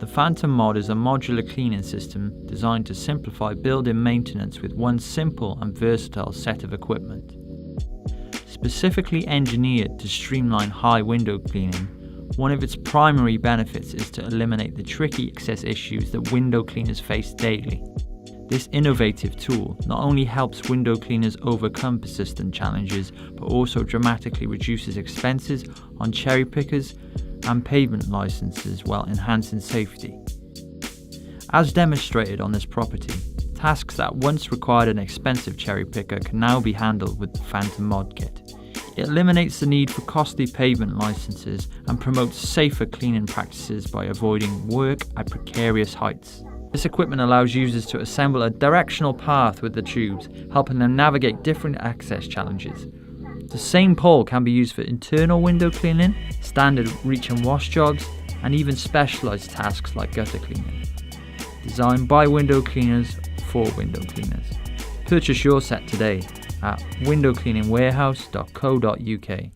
The Phantom Mod is a modular cleaning system designed to simplify building maintenance with one simple and versatile set of equipment. Specifically engineered to streamline high window cleaning, one of its primary benefits is to eliminate the tricky access issues that window cleaners face daily. This innovative tool not only helps window cleaners overcome persistent challenges, but also dramatically reduces expenses on cherry pickers and pavement licenses while enhancing safety. As demonstrated on this property, tasks that once required an expensive cherry picker can now be handled with the Phantom Mod Kit. It eliminates the need for costly pavement licenses and promotes safer cleaning practices by avoiding work at precarious heights. This equipment allows users to assemble a directional path with the tubes, helping them navigate different access challenges. The same pole can be used for internal window cleaning, standard reach and wash jobs, and even specialized tasks like gutter cleaning. Designed by window cleaners for window cleaners. Purchase your set today at windowcleaningwarehouse.co.uk.